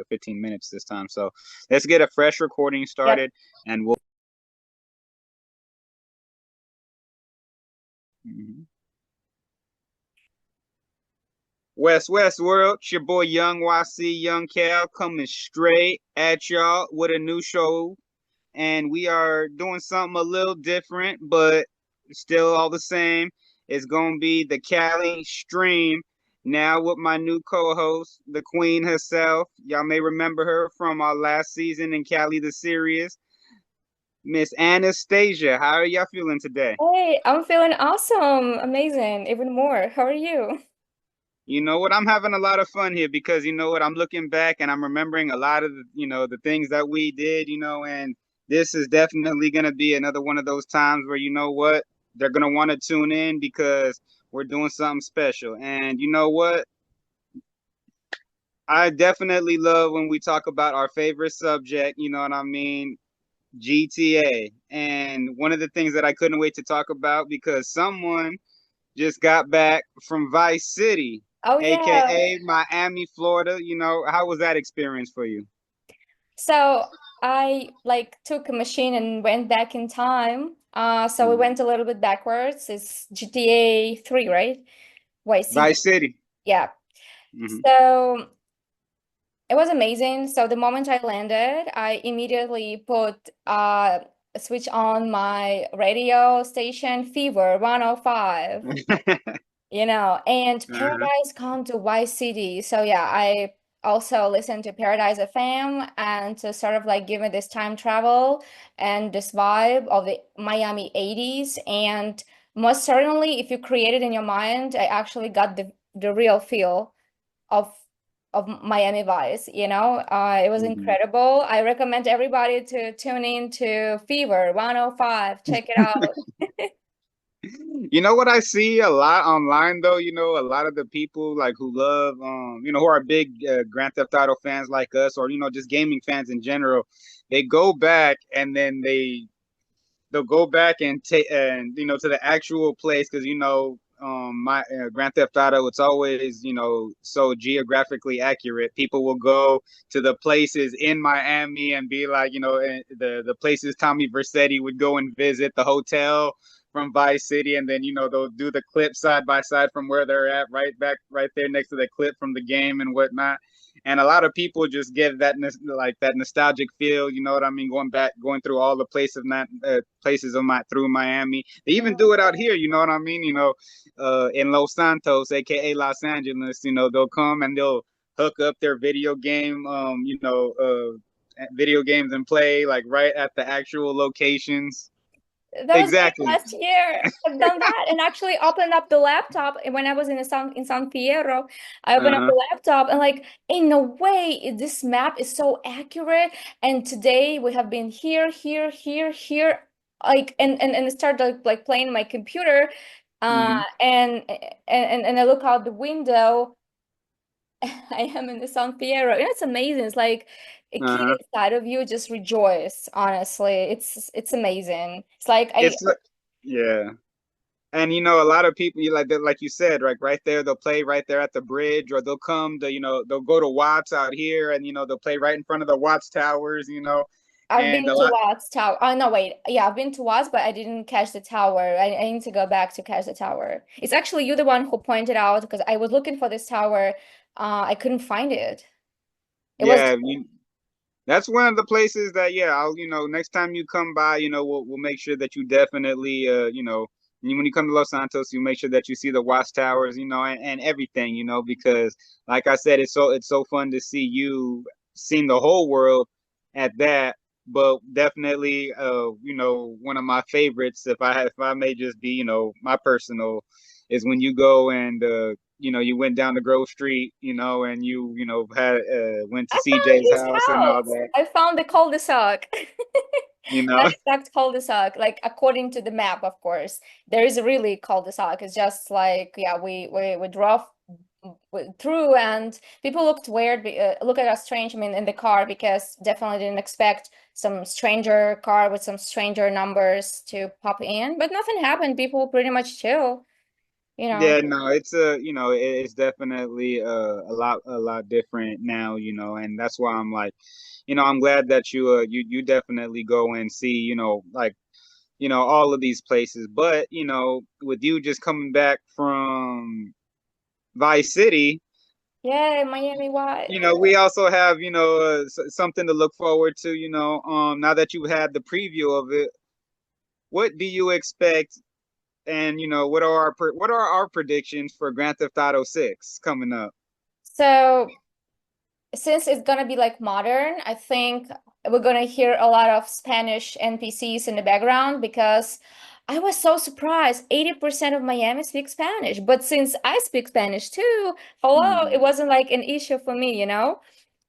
15 minutes this time. So let's get a fresh recording Yep. started, and we'll. Mhm. West World, it's your boy Young YC, Young Cal, coming straight at y'all with a new show, and we are doing something a little different, but still all the same. It's gonna be the Cali stream now with my new co-host, the Queen herself. Y'all may remember her from our last season in Cali the series, Miss Anastasia. How are y'all feeling today? Hey, I'm feeling awesome. Amazing. Even more. How are you? You know what? I'm having a lot of fun here because you know what? I'm looking back and I'm remembering a lot of the things that we did, and this is definitely going to be another one of those times where you know what? They're going to want to tune in because we're doing something special. And you know what? I definitely love when we talk about our favorite subject, you know what I mean? GTA. And one of the things that I couldn't wait to talk about because someone just got back from Vice City, Oh yeah. aka Miami, Florida. How was that experience for you? So I like took a machine and went back in time. So we Mhm. went a little bit backwards. It's GTA 3, right? YC. Vice City. Yeah. Hmm. So it was amazing. So the moment I landed, I immediately put switch on my radio station Fever 105. And Uh-huh. Paradise come to Vice City. So yeah, I also listen to Paradise FM and to sort of like give me this time travel and this vibe of the Miami 80s. And most certainly, if you create it in your mind, I actually got the real feel of Miami Vice, It was Hmm. incredible. I recommend everybody to tune in to Fever 105. Check it out. You know what I see a lot online though, a lot of the people like who love who are big Grand Theft Auto fans like us or just gaming fans in general, they go back and then they'll go back and take and to the actual place because my Grand Theft Auto, it's always so geographically accurate. People will go to the places in Miami and be like the places Tommy Vercetti would go and visit, the hotel from Vice City, and then they'll do the clip side by side from where they're at, right back right there next to the clip from the game and whatnot. And a lot of people just get that like that nostalgic feel, you know what I mean, going back, going through all the places of my through Miami. They even do it out here, you know what I mean, in Los Santos, aka Los Angeles. They'll come and they'll hook up their video games and play like right at the actual locations. That was me Exactly. last year. I've done that and actually opened up the laptop when I was in San Fierro. I opened up Uh-huh. the laptop and like, in no way, this map is so accurate. And today we have been here, here, here, here, like and start like playing my computer, uh, Hmm. and and I look out the window. I am in the San Fierro. It's amazing. It's like a kid Uh-huh. inside of you just rejoice, honestly. It's amazing. It's like I It's yeah. And a lot of people, like you said, right there, they'll play right there at the bridge, or they'll come to, they'll go to Watts out here, and they'll play right in front of the Watts towers, I've and been a to lot. Watts Tower. Oh no, wait. Yeah, I've been to Watts, but I didn't catch the tower. I need to go back to catch the tower. It's actually you the one who pointed out because I was looking for this tower. I couldn't find it. It was Yeah, that's one of the places that, yeah, I'll, next time you come by, we'll make sure that you definitely, when you come to Los Santos, you make sure that you see the Watts Towers, and everything, because like I said, it's so fun to see you seeing the whole world at that. But definitely, one of my favorites, if I may just be, my personal, is when you go and you went down to Grove Street, and had went to I found CJ's his house and all house. that, I found the cul-de-sac. you That know. exact cul-de-sac, like according to the map, of course. There is a really cul-de-sac. It's just like, yeah, we drove through and people looked weird, look at us strange, I mean, in the car because definitely didn't expect some stranger car with some stranger numbers to pop in, but nothing happened. People pretty much chill. you know. Yeah, no, it's it's definitely a lot different now, and that's why I'm like, I'm glad that you definitely go and see, like, all of these places. But, with you just coming back from Vice City, Yeah, Miami Vibe. we also have, something to look forward to, now that you've had the preview of it, what do you expect? And what are our predictions for Grand Theft Auto 6 coming up? So since it's gonna be like modern, I think we're gonna hear a lot of Spanish NPCs in the background because I was so surprised. 80% of Miami speaks Spanish. But since I speak Spanish too, hello, it Hmm. wasn't like an issue for me, you know?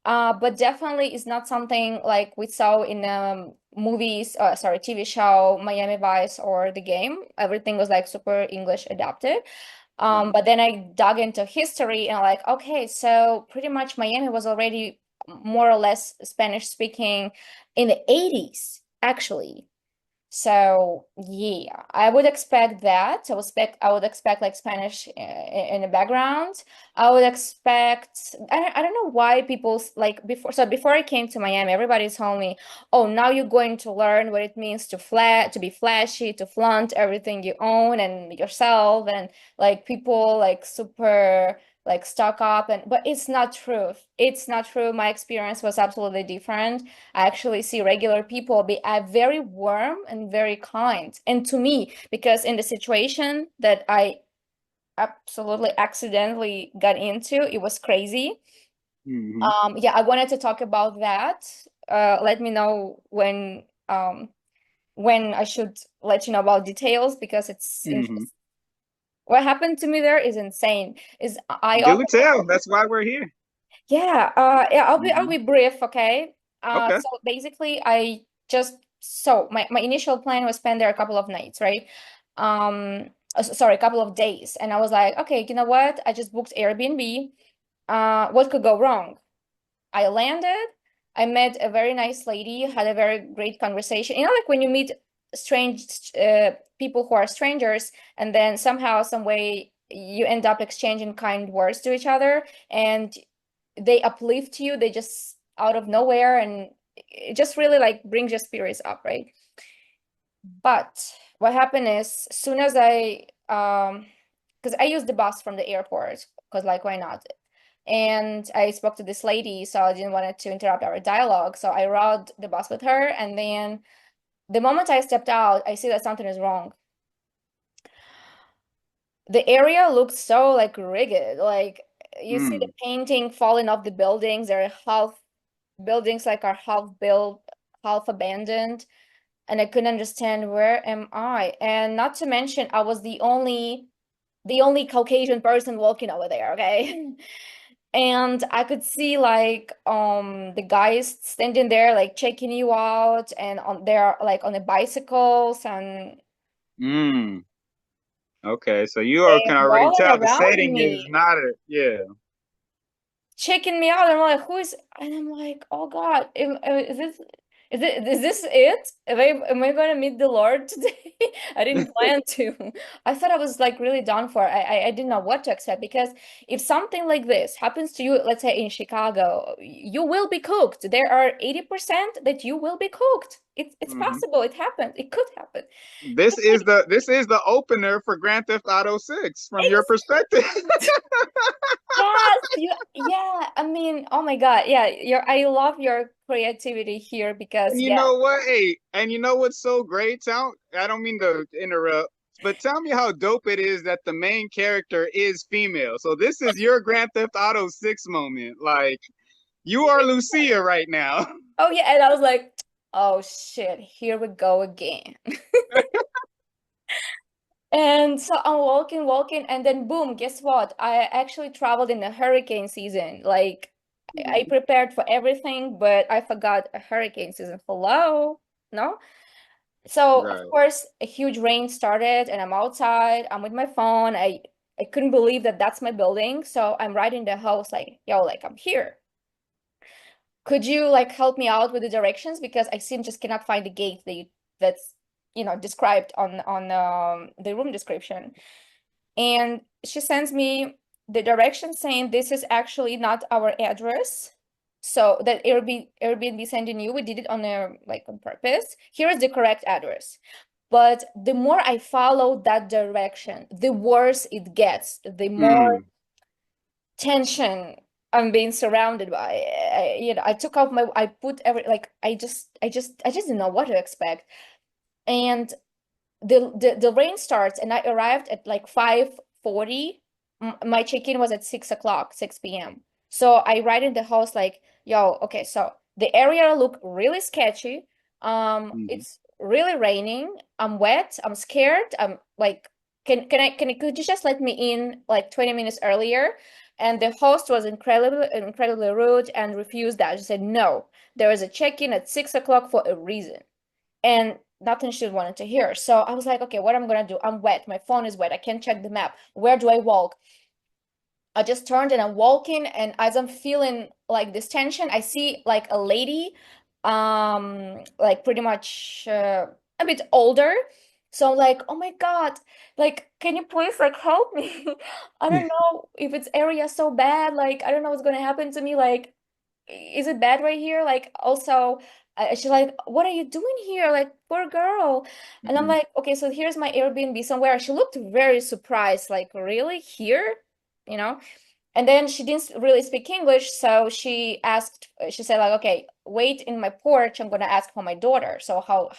But definitely it's not something like we saw in movies, sorry, TV show, Miami Vice or the game. Everything was like super English adapted. Right. But then I dug into history and I'm like, okay, so pretty much Miami was already more or less Spanish speaking in the 80s, actually. So yeah, I would expect that. I would expect like Spanish in the background. I would expect I don't know why people like before I came to Miami, everybody told me, "Oh, now you're going to learn what it means to be flashy, to flaunt everything you own and yourself and like people like super like stock up and but it's not true. It's not true. My experience was absolutely different. I actually see regular people be very warm and very kind. And to me, because in the situation that I absolutely accidentally got into, it was crazy. Hmm. Yeah, I wanted to talk about that. Let me know when I should let you know about details because it's Hmm. interesting. What happened to me there is insane. Is I Do tell. That's why we're here. Yeah, yeah, I'll Hmm. be brief, okay? Okay. So basically I just so my initial plan was spend there a couple of nights, right? Sorry, a couple of days. And I was like, okay, you know what? I just booked Airbnb. What could go wrong? I landed, I met a very nice lady, had a very great conversation. You know, like when you meet strange people who are strangers, and then somehow, some way, you end up exchanging kind words to each other, and they uplift you. They just out of nowhere, and it just really like brings your spirits up, right? But what happened is, soon as because I used the bus from the airport, because like why not? And I spoke to this lady, so I didn't want it to interrupt our dialogue. So I rode the bus with her, and then the moment I stepped out, I see that something is wrong. The area looks so like rigid. Like you see the Mm. painting falling off the buildings. There are half buildings like are half built, half abandoned, and I couldn't understand where am I. And not to mention, I was the only Caucasian person walking over there, okay? And I could see like the guys standing there like checking you out and on they're like on the bicycles and Mm. Okay. So you are they can already rolling tell the around setting is me, not yeah. checking me out. I'm like, who is? And I'm like, oh God, is this it? Am I going to meet the Lord today? I didn't plan to. I thought I was like really done for. I didn't know what to expect because if something like this happens to you, let's say in Chicago, you will be cooked. There are 80% that you will be cooked. It's Hmm. possible. It happened. It could happen. This is the opener for Grand Theft Auto 6 from your perspective. Yes, yeah, I mean, oh my God. Yeah, I love your creativity here because And you yeah. know what? Hey, and you know what's so great? I don't mean to interrupt, but tell me how dope it is that the main character is female. So this is your Grand Theft Auto 6 moment. Like, you are Lucia right now. Oh yeah, and I was like, oh shit, here we go again. And so I'm walking, and then boom, guess what? I actually traveled in the hurricane season. Like I Mhm. prepared for everything, but I forgot a hurricane season. Hello? No? So of Right. course a huge rain started and I'm outside. I'm with my phone. I couldn't believe that that's my building. So I'm writing the house like, yo, like I'm here. Could you like help me out with the directions because I seem just cannot find the gate that's described on the room description. And she sends me the direction saying this is actually not our address. So that Airbnb sending you, we did it on a like on purpose. Here is the correct address. But the more I follow that direction, the worse it gets, the more Mm. tension I'm being surrounded by. I took out I put every like I just didn't know what to expect. And the rain starts and I arrived at like 5:40. My check-in was at 6 o'clock, 6 p.m. So I write in the house like, yo, okay, so the area look really sketchy. Mhm. It's really raining. I'm wet. I'm scared. I'm like, could you just let me in like 20 minutes earlier? And the host was incredibly rude and refused that. She said, no, there is a check-in at 6 o'clock for a reason. And nothing she wanted to hear. So I was like, okay, what am I gonna do? I'm wet. My phone is wet. I can't check the map. Where do I walk? I just turned and I'm walking, and as I'm feeling like this tension, I see like a lady, like pretty much a bit older. So I'm like, oh my God, like, can you please like help me? I don't know if it's area so bad. Like, I don't know what's gonna happen to me. Like, is it bad right here? Like, also, she's like, what are you doing here? Like, poor girl. And I'm Mhm. like, okay, so here's my Airbnb somewhere. She looked very surprised, like, really here? You know? And then she didn't really speak English, so she said like, okay, wait in my porch. I'm gonna ask for my daughter. So how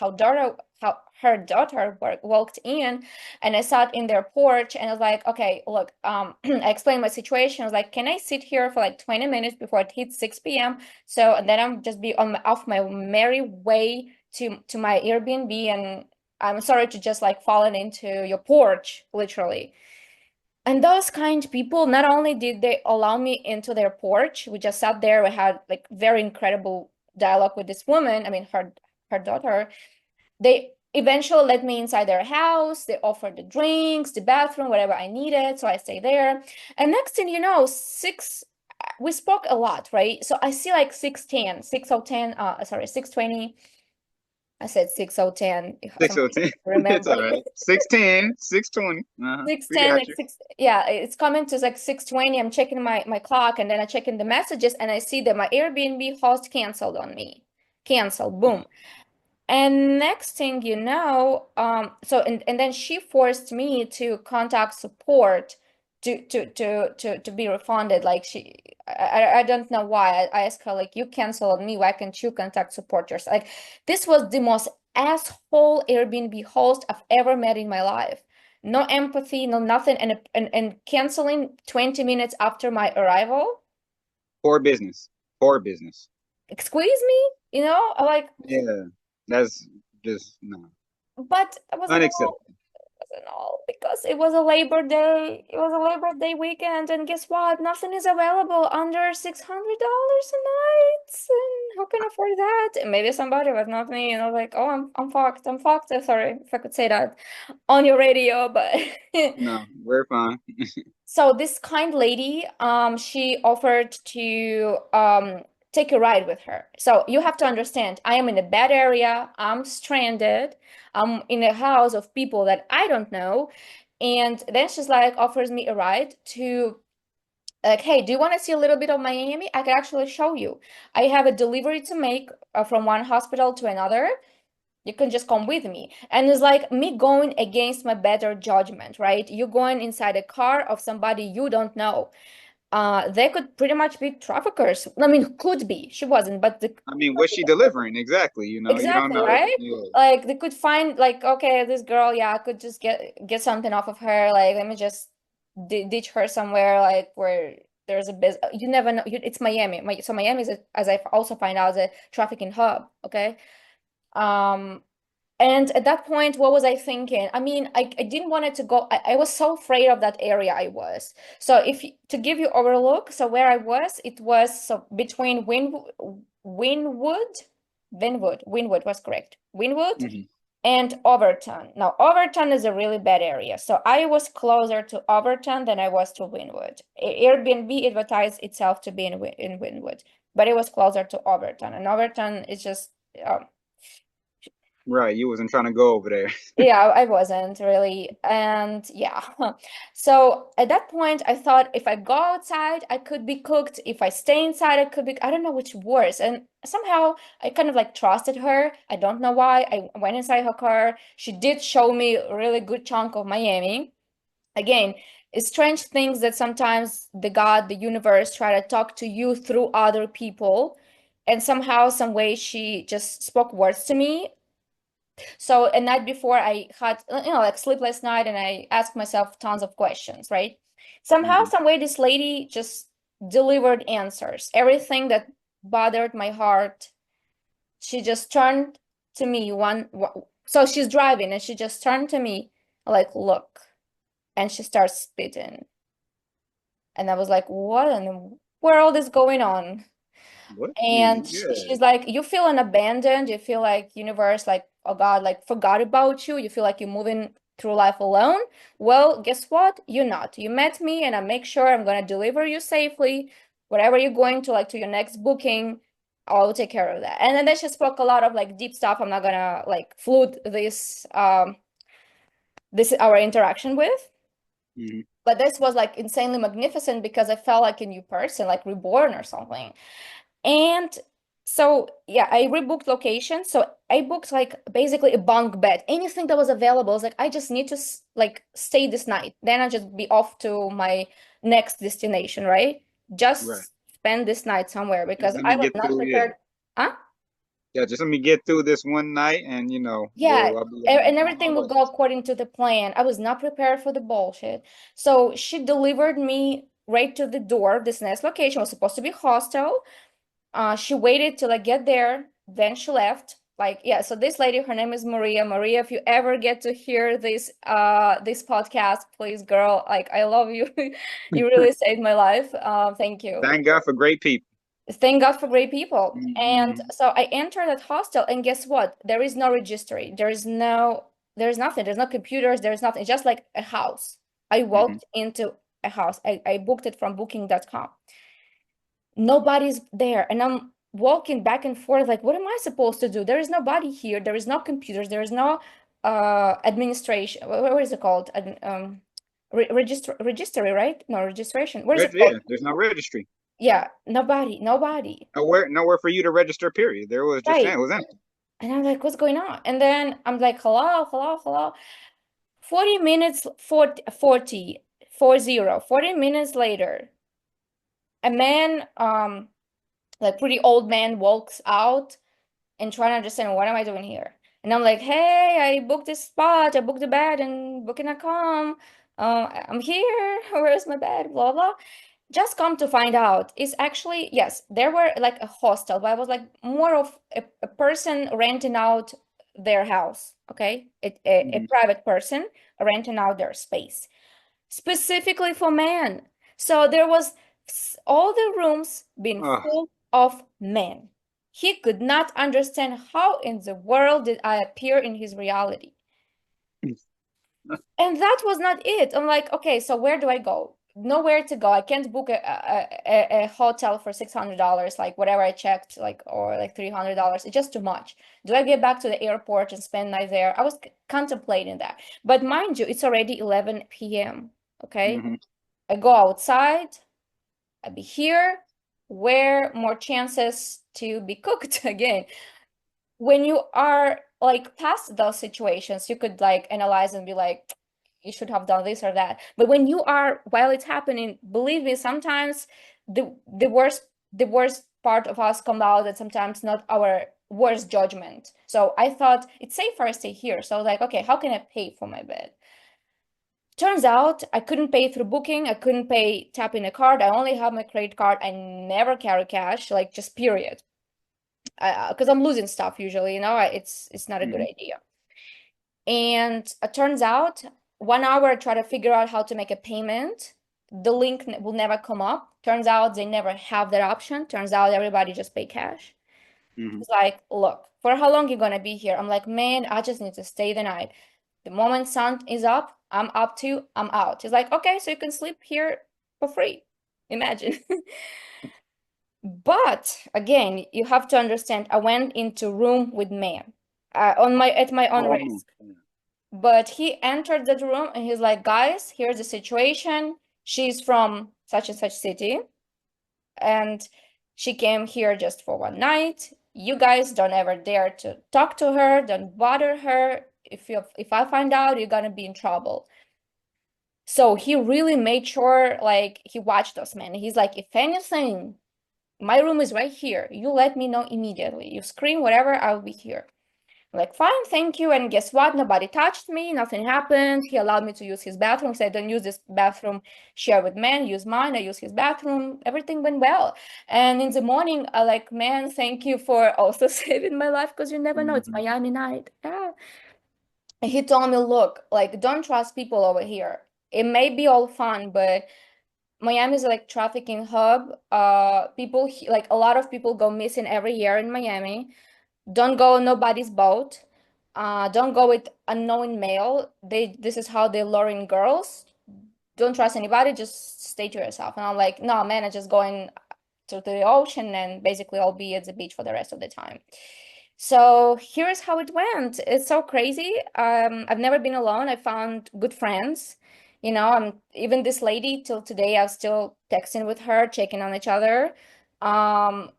her daughter walked in, and I sat in their porch, and I was like, okay, look, I explained my situation. I was like, can I sit here for like 20 minutes before it hits 6 p.m. So and then I'm just be on off my merry way to my Airbnb, and I'm sorry to just like fallen into your porch, literally. And those kind people, not only did they allow me into their porch, we just sat there, we had like very incredible dialogue with this woman, I mean her daughter. They eventually let me inside their house, they offered the drinks, the bathroom, whatever I needed, so I stay there. And next thing you know, we spoke a lot, right? So I see like 6:10, 6:10, sorry, 6:20. I said 6:10, if Six oh somebody ten. It's remember. all right. 6:10, 6:20. Uh-huh. We 6:10, got it's you. six, yeah, it's coming to like 6:20. I'm checking my clock, and then I check in the messages and I see that my Airbnb host canceled on me. Canceled, boom. And next thing you know, so and then she forced me to contact support to be refunded. Like I don't know why. I asked her like, you canceled on me. Why can't you contact support yourself? Like, this was the most asshole Airbnb host I've ever met in my life. No empathy, no nothing, and canceling 20 minutes after my arrival. Poor business. Poor business. Excuse me, I like, Yeah. That's just no. but I wasn't Unacceptable. and all because it was a Labor Day. It was a Labor Day weekend, and guess what? Nothing is available under $600 a night. And who can afford that? And maybe somebody, but not me. Like, oh, I'm fucked. I'm fucked. Sorry if I could say that on your radio, but No, we're fine. so this kind lady, she offered to take a ride with her. So you have to understand, I am in a bad area. I'm stranded. I'm in a house of people that I don't know. And then she's like, offers me a ride to like, hey, do you want to see a little bit of Miami? I can actually show you. I have a delivery to make from one hospital to another. You can just come with me. And it's like me going against my better judgment, right? You going inside a car of somebody you don't know. They could pretty much be traffickers. I mean, could be. She wasn't, but the I mean, what's she delivering? Exactly. You don't exactly, know. right? Yeah. Like they could find like, okay, this girl, yeah, I could just get something off of her. Like, let me just ditch her somewhere like where there's a biz. You never know. It's Miami. So Miami is, as I also find out, is a trafficking hub. Okay. Um, And at that point, what was I thinking? I mean, I didn't want it to go. I was so afraid of that area I was. So to give you overlook, so where I was, it was so between Winwood, Winwood was correct. Winwood Hmm. and Overton. Now, Overton is a really bad area. So I was closer to Overton than I was to Winwood. Airbnb advertised itself to be in Winwood, but it was closer to Overton. And Overton is just um, Right, you wasn't trying to go over there. Yeah, I wasn't really. And yeah. So at that point, I thought if I go outside, I could be cooked. If I stay inside, I could be, I don't know which worse. And somehow I kind of like trusted her. I don't know why. I went inside her car. She did show me a really good chunk of Miami. Again, it's strange things that sometimes the God, the universe, try to talk to you through other people. And somehow, some way, she just spoke words to me. So a night before, I had, like sleepless night, and I asked myself tons of questions, right? Somehow, Hmm. some way, this lady just delivered answers. Everything that bothered my heart, she just turned to me so she's driving, and she just turned to me like, look, and she starts spitting. And I was like, what in the world is going on? What? And Yeah. she's like, you feel unabandoned. You feel like universe, like, oh God, like forgot about you. You feel like you're moving through life alone. Well, guess what? You're not. You met me, and I make sure I'm gonna deliver you safely. Whatever you're going to, like, to your next booking, I'll take care of that. And then she spoke a lot of like deep stuff. I'm not gonna like flute this our interaction with. Hmm. But this was like insanely magnificent because I felt like a new person, like reborn or something. And so, yeah, I rebooked location. So I booked like basically a bunk bed, anything that was available. I was like, I just need to like stay this night. Then I just be off to my next destination, right? Right. Just spend this night somewhere Just because let I me was get not through. Yeah. prepared. Huh? Yeah. Just let me get through this one night, and Yeah, I'll be and on my everything will way. go according to the plan. I was not prepared for the bullshit. So she delivered me right to the door of this next location. It was supposed to be hostel. She waited till I get there, then she left. Like, yeah, so this lady, her name is Maria. Maria, if you ever get to hear this podcast, please, girl, like I love you. You really saved my life. Thank you. Thank God for great people. Thank God for great people. And Hmm. so I entered that hostel, and guess what? There is no registry. There's nothing. There's no computers. There's nothing. It's just like a house. I Hmm. walked into a house. I booked it from booking.com. Nobody's there, and I'm walking back and forth like, what am I supposed to do? There is nobody here. There is no computers. There is no administration. What is it called? Registry, right? No, registration. What is it called? Yeah. There's no registry. Yeah, nobody. Nowhere for you to register. Period. There was just it Right. was empty. And I'm like, what's going on? And then I'm like, hello, hello, hello. 40 minutes, 40 minutes later, a man, like pretty old man walks out and trying to understand what am I doing here. And I'm like, hey, I booked this spot. I booked the bed and booking.com. I'm here. Where's my bed? Blah, blah. Just come to find out, it's actually, yes, there were like a hostel, but I was like more of a person renting out their house, okay? A Hmm. private person renting out their space, specifically for men. So there was all the rooms being Oh. full of men. He could not understand how in the world did I appear in his reality. And that was not it. I'm like, okay, so where do I go? Nowhere to go. I can't book a hotel for $600, like whatever I checked, like, or like $300. It's just too much. Do I get back to the airport and spend night there? I was contemplating that. But mind you, it's already 11 p.m. Okay. Hmm. I go outside, I be here, where more chances to be cooked again. When you are like past those situations, you could like analyze and be like, you should have done this or that. But when you are while it's happening, believe me, sometimes the worst part of us come out, and sometimes not our worst judgment. So I thought it's safer I stay here. So I was like, okay, how can I pay for my bed? Turns out I couldn't pay through booking. I couldn't pay tapping a card. I only have my credit card. I never carry cash, like just period. Because I'm losing stuff usually, it's not a good Hmm. idea. And it turns out 1 hour I try to figure out how to make a payment. The link will never come up. Turns out they never have that option. Turns out everybody just pay cash. Hmm. It's like, look, for how long you gonna be here? I'm like, man, I just need to stay the night. The moment sun is up, I'm up to, I'm out. He's like, okay, so you can sleep here for free. Imagine. But again, you have to understand, I went into room with men. on my at my own Oh no. risk. But he entered that room and he's like, guys, here's the situation. She's from such and such city, and she came here just for one night. You guys don't ever dare to talk to her, don't bother her. If I find out, you're gonna be in trouble. So he really made sure, like, he watched us, man. He's like, if anything, my room is right here. You let me know immediately. You scream, whatever, I'll be here. Like, fine, thank you. And guess what? Nobody touched me. Nothing happened. He allowed me to use his bathroom. Said, don't use this bathroom, share with men, use mine. I use his bathroom. Everything went well. And in the morning, I like, man, thank you for also saving my life because you never know. It's Hmm. Miami night. Yeah. And he told me, look, like, don't trust people over here. It may be all fun, but Miami is like trafficking hub. Like a lot of people go missing every year in Miami. Don't go on nobody's boat. Don't go with unknown male. This is how they lure in girls. Don't trust anybody, just stay to yourself. And I'm like, no, man, I'm just going to the ocean and basically I'll be at the beach for the rest of the time. So here's how it went. It's so crazy. I've never been alone. I found good friends. Even this lady till today, I'm still texting with her, checking on each other. Um,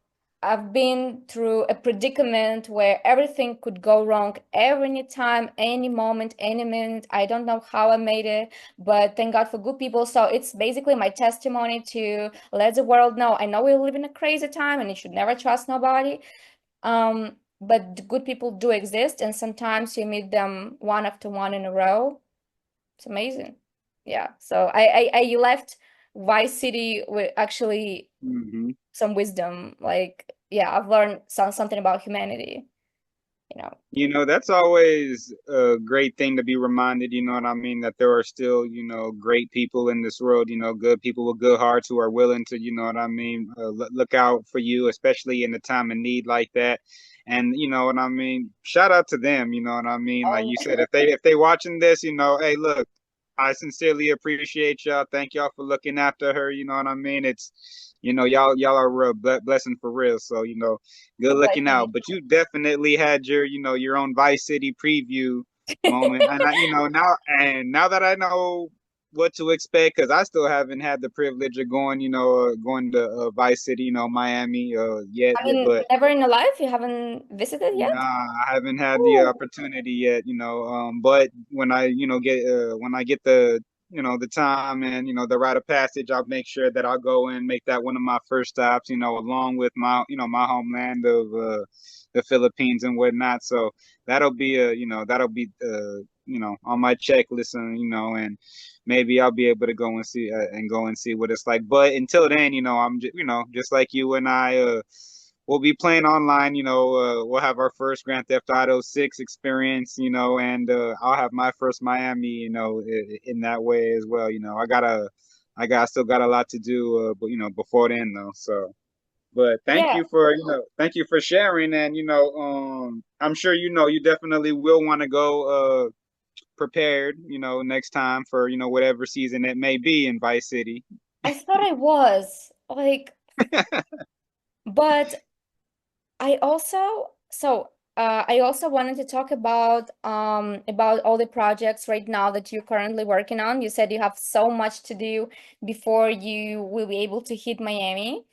I've been through a predicament where everything could go wrong any time, any moment, any minute. I don't know how I made it, but thank God for good people. So it's basically my testimony to let the world know. I know we live in a crazy time and you should never trust nobody. But the good people do exist, and sometimes you meet them one after one in a row. It's amazing. Yeah. So I left Vice City with actually Hmm. some wisdom. Like, yeah, I've learned something about humanity, you know. That's always a great thing to be reminded, you know what I mean, that there are still, great people in this world, good people with good hearts who are willing to, you know what I mean, look out for you, especially in a time of need like that. And you know what I mean, shout out to them, you know what I mean? Like Um, you said, if they watching this, hey, look, I sincerely appreciate y'all. Thank y'all for looking after her, you know what I mean? It's y'all are a real blessing for real. So, good God bless looking me. out. But you definitely had your own Vice City preview moment, and now that I know what to expect, because I still haven't had the privilege of going to Vice City, Miami, I yet, mean, but. never in your life you haven't visited yet? Nah, I haven't had the Ooh. opportunity yet, but when I get the time and the rite of passage, I'll make sure that I'll go and make that one of my first stops, along with my homeland of the Philippines and whatnot. So that'll be on my checklist, and maybe I'll be able to go and see what it's like. But until then, I'm just like you and I. We'll be playing online. We'll have our first Grand Theft Auto 6 experience, and I'll have my first Miami, in that way as well. I still got a lot to do, but before then though. So, but Yeah. thank you for sharing, and I'm sure you definitely will want to go prepared, next time for whatever season it may be in Vice City. I thought I was like, but I also wanted to talk about all the projects right now that you're currently working on. You said you have so much to do before you will be able to hit Miami.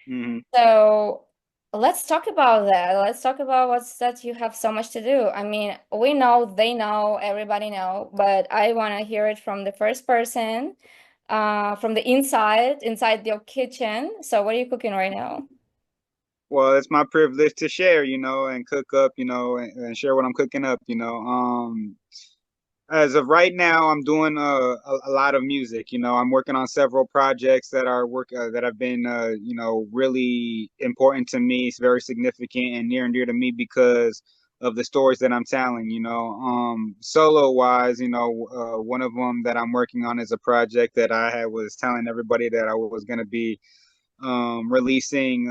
Hmm. So let's talk about that. Let's talk about what's that you have so much to do. I mean, we know, they know, everybody know, but I want to hear it from the first person, from the inside your kitchen. So what are you cooking right now? Well, it's my privilege to share, and cook up, and share what I'm cooking up, As of right now, I'm doing a lot of music. I'm working on several projects that have been really important to me. It's very significant and near and dear to me because of the stories that I'm telling. Solo wise, one of them that I'm working on is a project that was telling everybody that I was going to be releasing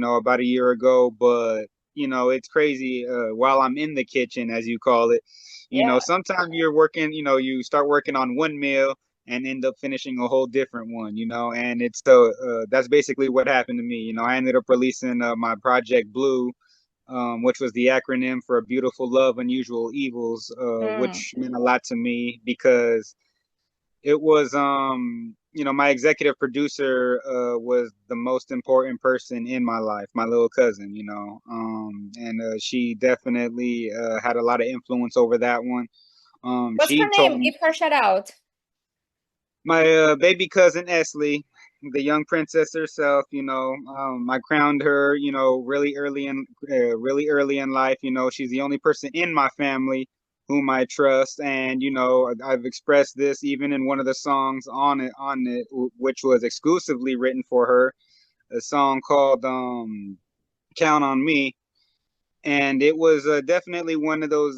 about a year ago. But it's crazy, while I'm in the kitchen, as you call it, Yeah. sometimes you're working, you start working on one meal and end up finishing a whole different one, and it's that's basically what happened to me. I ended up releasing my project Blue which was the acronym for A Beautiful Love, Unusual Evils, Mm. which meant a lot to me because it was my executive producer was the most important person in my life, my little cousin, and she definitely had a lot of influence over that one. What's her She told name? me Give her a shout out. my baby cousin Esley, the young princess herself. I crowned her, really early in life. She's the only person in my family whom I trust, and I've expressed this even in one of the songs on it, which was exclusively written for her, a song called "Count on Me." And it was definitely one of those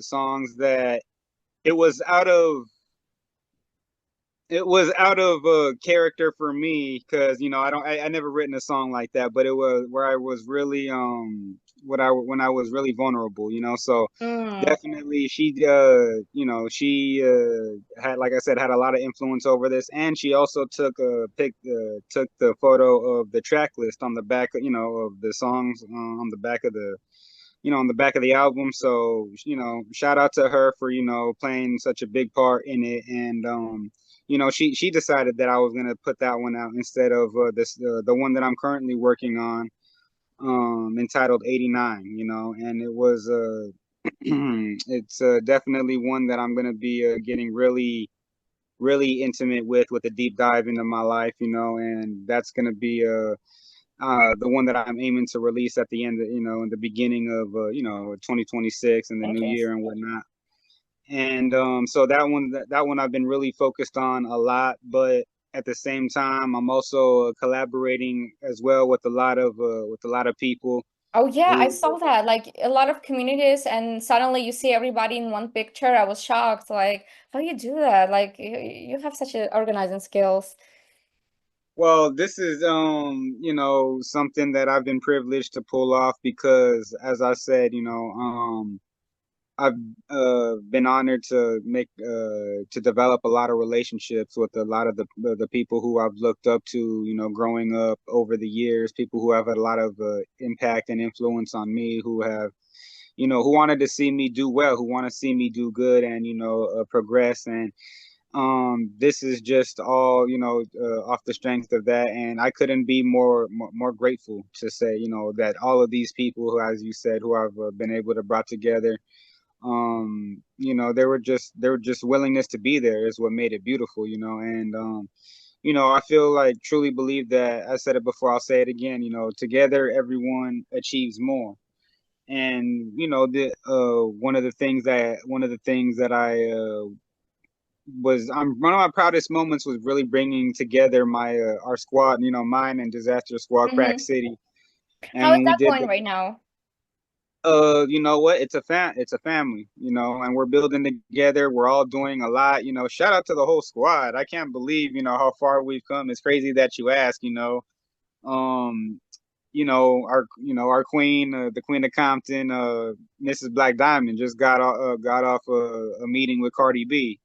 songs that it was out of it was out of character for me because I never written a song like that, but it was where I was really when I was really vulnerable, so Mm. definitely she had, like I said, had a lot of influence over this, and she also took the photo of the track list on the back, of the songs on the back of the album. So, shout out to her for, playing such a big part in it. And, she decided that I was going to put that one out instead of the one that I'm currently working on, entitled 89, and it was, it's definitely one that I'm going to be getting really, really intimate with a deep dive into my life, and that's going to be the one that I'm aiming to release at the end, in the beginning of 2026 and the new Interesting. year and whatnot. And so that one I've been really focused on a lot, but at the same time, I'm also collaborating as well with a lot of people Oh yeah, I who. saw that. Like a lot of communities, and suddenly you see everybody in one picture. I was shocked. Like, how do you do that? Like, you have such a organizing skills. Well, this is something that I've been privileged to pull off because, as I said, I've been honored to develop a lot of relationships with a lot of the people who I've looked up to, growing up over the years. People who have had a lot of impact and influence on me, who have, who wanted to see me do well, who want to see me do good, and progress. And this is just all off the strength of that, and I couldn't be more grateful to say that all of these people who, as you said, who I've been able to brought together, they were just willingness to be there is what made it beautiful, and I feel like, truly believe that, I said it before, I'll say it again, together everyone achieves more. And the one of the things that I was I'm one of my proudest moments was really bringing together my our squad, mine and Disaster Squad Crack Hmm. City. And How is when we that did going right now? you know what? It's a family, and we're building together. We're all doing a lot, Shout out to the whole squad. I can't believe, how far we've come. It's crazy that you ask, Um, our queen, the Queen of Compton, Mrs. Black Diamond, just got off a meeting with Cardi B.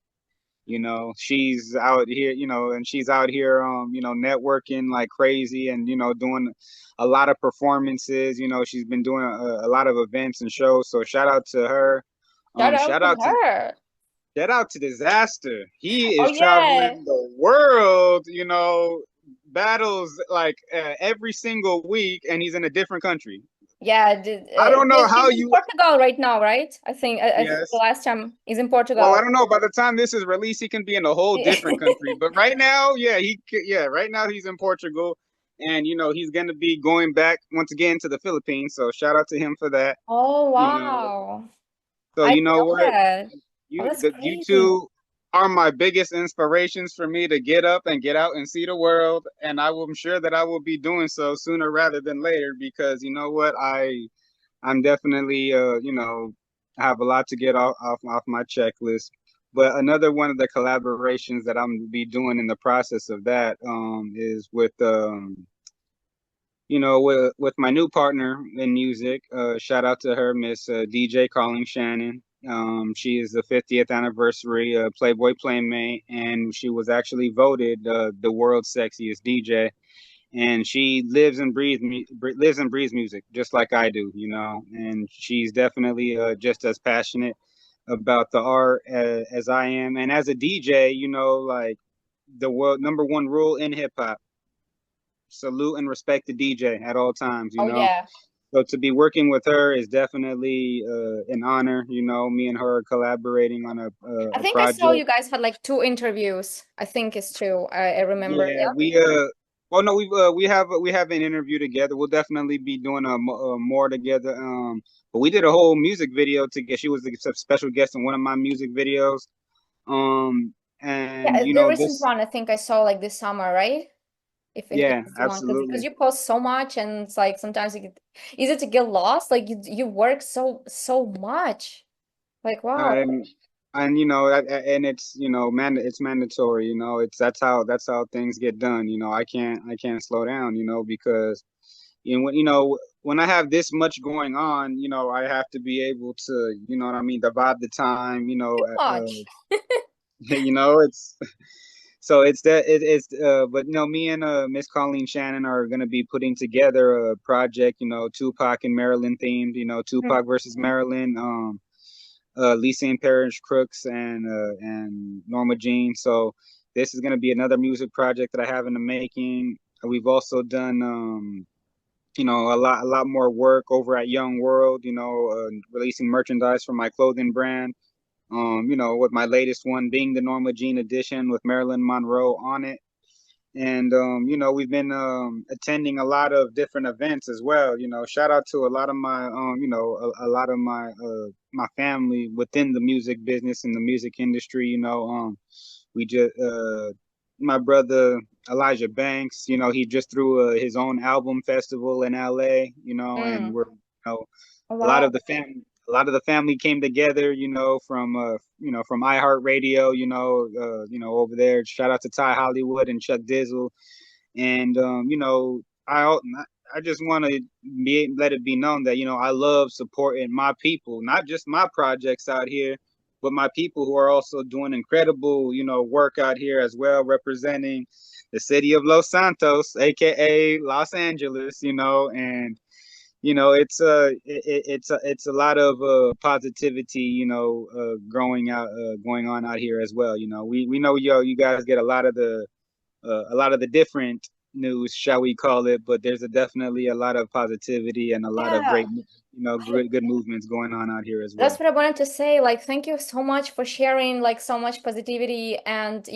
She's out here, and she's out here, networking like crazy, and doing a lot of performances. She's been doing a lot of events and shows. So shout out to her. Shout out Shout to out to her. shout out to Disaster. He Oh is yeah. traveling the world. Battles like every single week, and he's in a different country. Yeah, I don't know how he's in you. Portugal right now, right? I think the Yes. last time he's in Well, I Portugal. don't know. By the time this is released, he can be in a whole different country. But right now, yeah, right now he's in Portugal, and he's gonna be going back once again to the Philippines. So shout out to him for that. Oh You know, wow. so I you didn't know know what? that. Oh, You that's the you crazy. two are my biggest inspirations for me to get up and get out and see the world, and I'm sure that I will be doing so sooner rather than later because you know what? I'm definitely, have a lot to get off my checklist. But another one of the collaborations that I'm be doing in the process of that is with my new partner in music. Shout out to her, Miss DJ Calling Shannon. She is the 50th anniversary Playboy Playmate, and she was actually voted the world's sexiest DJ. and she lives and breathes music just like I do, you know. And she's definitely just as passionate about the art as I am. And as a DJ, you know, like the world number one rule in hip hop: salute and respect the DJ at all times, you Oh know. yeah. So to be working with her is definitely an honor. You know, me and her are collaborating on I a think I saw project. you guys had like two interviews. I think it's true. I remember. Yeah, Yeah. well, no, we have an interview together. We'll definitely be doing more together. But we did a whole music video together. She was a special guest in one of my music videos. And Yeah, you the know recent this, one I think I saw like this summer, right? If yeah, it's the one, because absolutely. you post so much and it's like sometimes you get easy to get lost. Like you work so much. Like wow. And you know, and it's you know, it's mandatory. You know, it's that's how things get done. You know, I can't slow down. You know, because you know when I have this much going on, you know, I have to be able to, you know what I mean, divide the time. You know, Too much. you know, it's so it's that it's but you know, me and Miss Colleen Shannon are gonna be putting together a project. You know, Tupac and Maryland themed. You know, Mm. Tupac versus Maryland. Lisa and Parrish Crooks and Norma Jean. So this is going to be another music project that I have in the making. We've also done you know a lot more work over at Young World. You know, releasing merchandise for my clothing brand. You know, with my latest one being the Norma Jean edition with Marilyn Monroe on it. And you know, we've been attending a lot of different events as well. You know, shout out to a lot of my you know, a lot of my family within the music business and the music industry. You know, we just my brother Elijah Banks, you know, he just threw his own album festival in LA, you know, and Mm. we're you know Oh, a lot wow. of the family came together, you know, from iHeartRadio, you know, over there. Shout out to Ty Hollywood and Chuck Dizzle. And you know, I just want to be let it be known that, you know, I love supporting my people, not just my projects out here, but my people who are also doing incredible, you know, work out here as well, representing the city of Los Santos, aka Los Angeles, you know. And you know, it's a lot of positivity, you know, going on out here as well. You know, we know, you guys get a lot of the different news, shall we call it, but there's definitely a lot of positivity and a lot of Yeah. great, you know, good movements going on out here as That's well. what I wanted to say. Like, thank you so much for sharing like so much positivity and,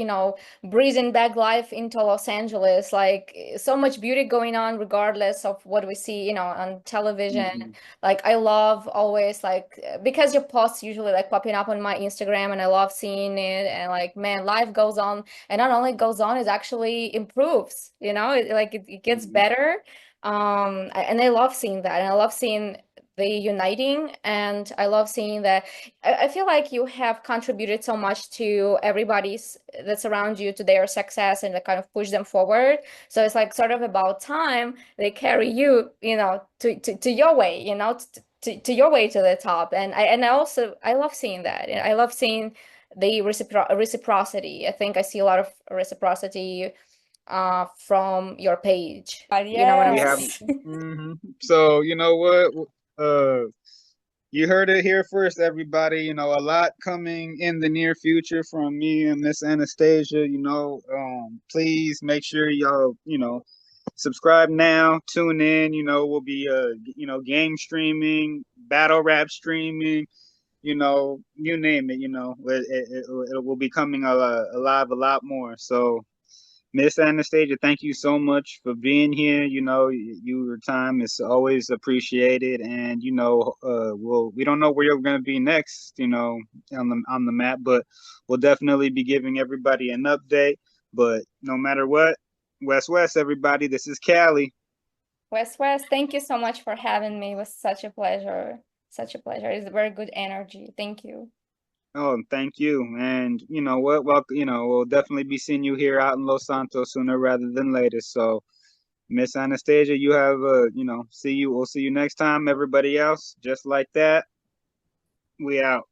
breathing back life into Los Angeles. Like, so much beauty going on regardless of what we see, on television. Hmm. Like, I love always like because your posts usually like popping up on my Instagram and I love seeing it and like, man, life goes on and not only goes on, it actually improves, it gets Hmm. better. And I love seeing that. And I love seeing the uniting, and I love seeing that. I feel like you have contributed so much to everybody's that's around you to their success and to kind of push them forward. So it's like sort of about time they carry you, to your way, to your way to the top. And I also I love seeing that. And I love seeing the reciprocity. I think I see a lot of reciprocity from your page. You know what I'm We have, saying? so you know what, uh, you heard it here first, everybody. You know, a lot coming in the near future from me and Miss Anastasia. You know, please make sure y'all, you know, subscribe now, tune in. You know, we'll be, you know, game streaming, battle rap streaming. You know, you name it. You know, it will be coming alive a lot more. So Miss Anastasia, thank you so much for being here. You know, your time is always appreciated, and you know, we don't know where you're going to be next, you know, on the map, but we'll definitely be giving everybody an update. But no matter what, West, everybody, this is Cali. West, thank you so much for having me. It was such a pleasure. Such a pleasure. It's a very good energy. Thank you. Oh, thank you, and you know what? Well, you know, we'll definitely be seeing you here out in Los Santos sooner rather than later. So. Miss Anastasia, you have you know, we'll see you next time. Everybody else, just like that, we out.